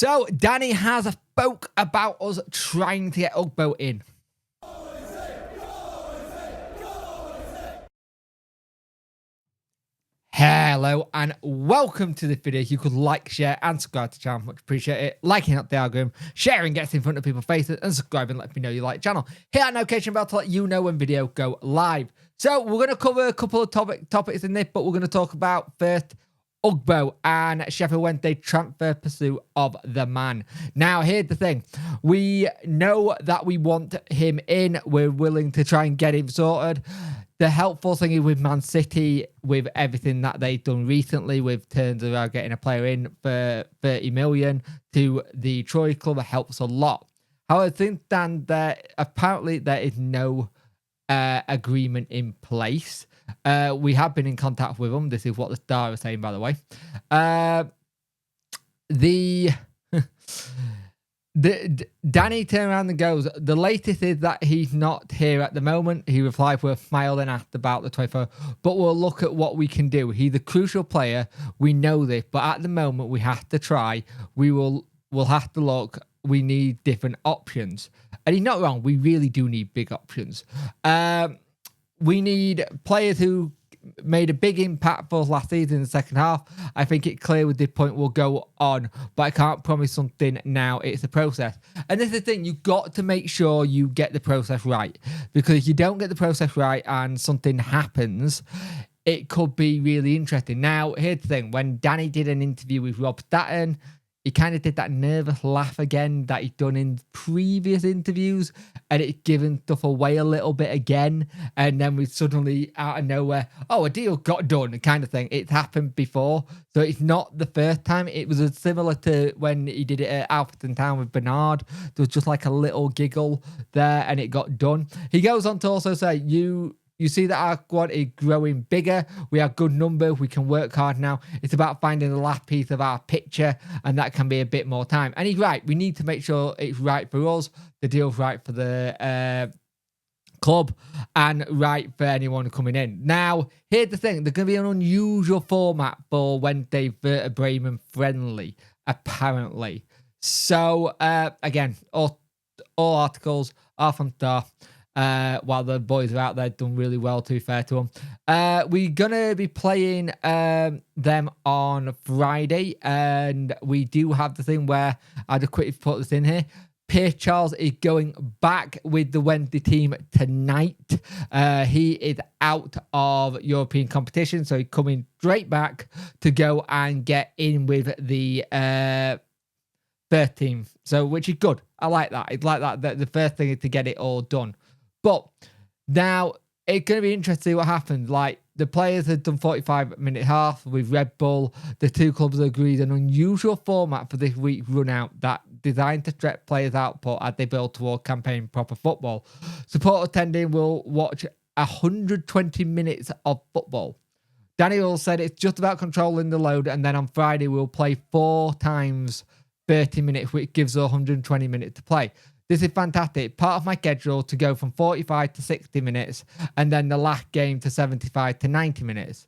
So Danny has spoke about us trying to get Ugbo in. Hello and welcome to the video. You could like, share and subscribe to the channel. Much appreciate it. Liking up the algorithm, sharing gets in front of people's faces, and subscribing let me know you like the channel. Hit that notification bell to let you know when video go live. So we're going to cover a couple of topics in this, but we're going to talk about first Ugbo and Sheffield Wednesday transfer pursuit of the man. Now, here's the thing. We know that we want him in. We're willing to try and get him sorted. The helpful thing is with Man City, with everything that they've done recently, with terms about getting a player in for 30 million to the Troy club, helps a lot. However, since then, apparently there is no agreement in place. We have been in contact with them. This is what the Star is saying, by the way. Danny turned around and goes, the latest is that he's not here at the moment. He replied with a smile and asked about the 24, but we'll look at what we can do. He's a crucial player. We know this, but at the moment we have to try. We'll have to look. We need different options. And he's not wrong. We really do need big options. We need players who made a big impact for us last season in the second half. I think it's clear with this point will go on, but I can't promise something now. It's a process. And this is the thing. You've got to make sure you get the process right, because if you don't get the process right and something happens, it could be really interesting. Now, here's the thing. When Danny did an interview with Rob Staten, he kind of did that nervous laugh again that he'd done in previous interviews, and it's given stuff away a little bit again. And then we suddenly, out of nowhere, oh, a deal got done kind of thing. It's happened before. So it's not the first time. It was similar to when he did it at Alfreton Town with Bernard. There was just like a little giggle there and it got done. He goes on to also say, you see that our squad is growing bigger. We have good numbers. We can work hard now. It's about finding the last piece of our picture, and that can be a bit more time. And he's right. We need to make sure it's right for us. The deal's right for the club and right for anyone coming in. Now, here's the thing. There's going to be an unusual format for Wednesday Werder Bremen friendly, apparently. So, again, all articles are from Star. While the boys are out there, done really well, to be fair to them. We're going to be playing them on Friday, and we do have the thing where I'll just quickly put this in here. Pierce Charles is going back with the Wednesday team tonight. He is out of European competition, so he's coming straight back to go and get in with the first team, so which is good. I like that. It's like that. The first thing is to get it all done. But now it's going to be interesting to see what happens. Like, the players have done 45-minute half with Red Bull. The two clubs agreed an unusual format for this week's run out that designed to stretch players' output as they build toward campaign proper football. Support attending will watch 120 minutes of football. Daniel said it's just about controlling the load, and then on Friday we'll play 4 times 30 minutes, which gives us 120 minutes to play. This is fantastic. Part of my schedule to go from 45 to 60 minutes and then the last game to 75 to 90 minutes.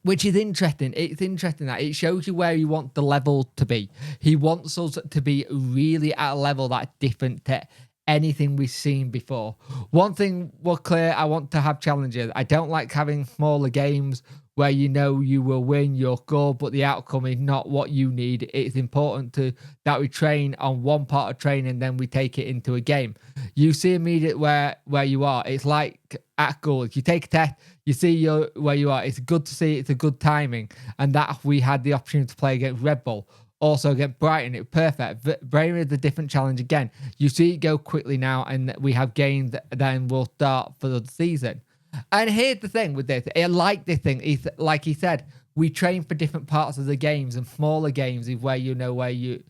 Which is interesting. It's interesting that it shows you where you want the level to be. He wants us to be really at a level that's different to anything we've seen before. One thing was clear, I want to have challenges. I don't like having smaller games where you know you will win your goal, but the outcome is not what you need. It's important that we train on one part of training, then we take it into a game. You see immediately where you are. It's like at school. If you take a test, you see where you are. It's good to see. It's a good timing. And that we had the opportunity to play against Red Bull. Also against Brighton, it's perfect. Bremen is a different challenge again. You see it go quickly now, and we have games that then will start for the season. And here's the thing with this. I like this thing. It's, like he said, we train for different parts of the games, and smaller games is where you know where you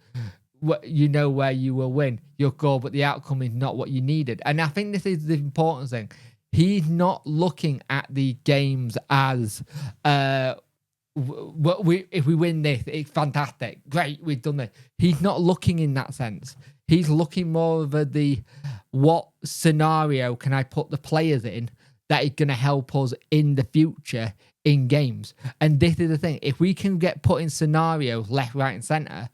will win your goal, but the outcome is not what you needed. And I think this is the important thing. He's not looking at the games as if we win this, it's fantastic. Great, we've done this. He's not looking in that sense. He's looking more of what scenario can I put the players in that is going to help us in the future in games. And this is the thing. If we can get put in scenarios left, right, and center,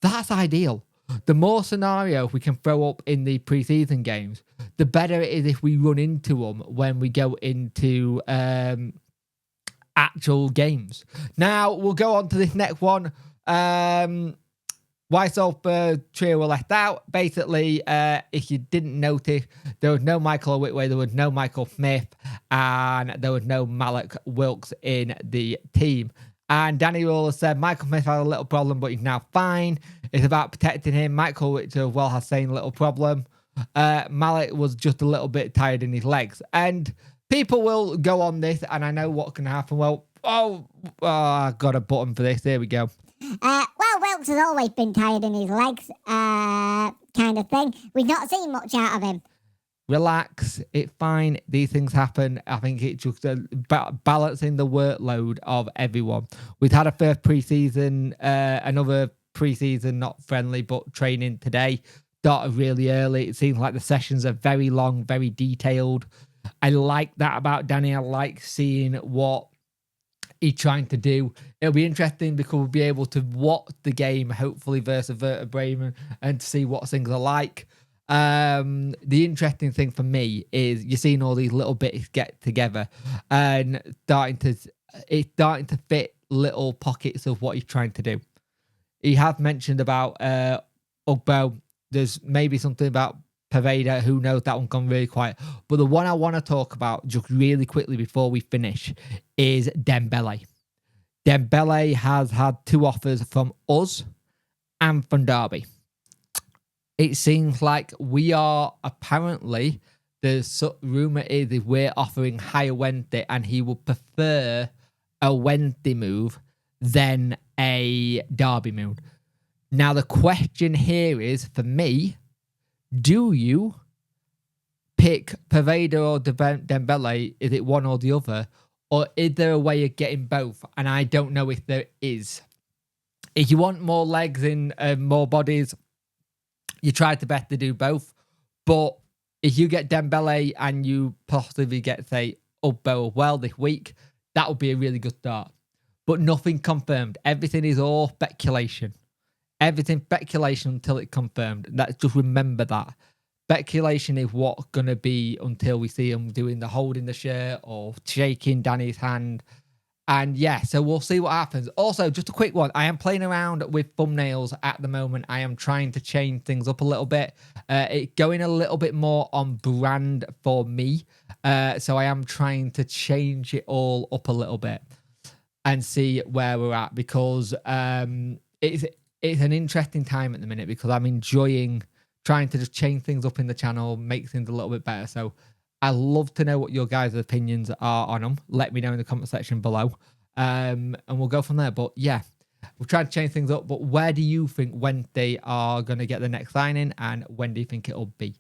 that's ideal. The more scenarios we can throw up in the preseason games, the better it is if we run into them when we go into actual games. Now, we'll go on to this next one. Why Salzburg trio were left out. Basically, if you didn't notice, there was no Michael Whitway, there was no Michael Smith, and there was no Malik Wilkes in the team. And Danny Roller said Michael Smith had a little problem, but he's now fine. It's about protecting him. Michael Whitway well has same little problem. Malik was just a little bit tired in his legs. And people will go on this, and I know what can happen. Well, I got a button for this. There we go. Well, Wilkes has always been tired in his legs, kind of thing. We've not seen much out of him. Relax, it's fine. These things happen. I think it's just balancing the workload of everyone. We've had a first preseason, another preseason, not friendly, but training today. Started really early. It seems like the sessions are very long, very detailed. I like that about Danny. I like seeing what he's trying to do. It'll be interesting because we'll be able to watch the game, hopefully, versus Werder Bremen, and see what things are like. The interesting thing for me is you're seeing all these little bits get together and it's starting to fit little pockets of what he's trying to do. He has mentioned about Ugbo. There's maybe something about Paveda, who knows, that one gone really quiet. But the one I want to talk about just really quickly before we finish is Dembele. Dembele has had 2 offers from us and from Derby. It seems like we are apparently, the rumour is if we're offering higher Wednesday and he would prefer a Wednesday move than a Derby move. Now, the question here is, for me, do you pick Paveda or Dembele? Is it one or the other? Or is there a way of getting both? And I don't know if there is. If you want more legs in more bodies, you try to best to do both. But if you get Dembele and you possibly get, say, Ugbo well this week, that would be a really good start. But nothing confirmed. Everything is all speculation. Everything speculation until it's confirmed. Just remember that. Speculation is what's going to be until we see him doing the holding the shirt or shaking Danny's hand. And yeah, so we'll see what happens. Also, just a quick one. I am playing around with thumbnails at the moment. I am trying to change things up a little bit. It's going a little bit more on brand for me. So I am trying to change it all up a little bit and see where we're at, because it's an interesting time at the minute, because I'm enjoying trying to just change things up in the channel, make things a little bit better. So I love to know what your guys' opinions are on them. Let me know in the comment section below. And we'll go from there. But yeah, we're trying to change things up. But where do you think Wednesday are going to get the next signing, and when do you think it'll be?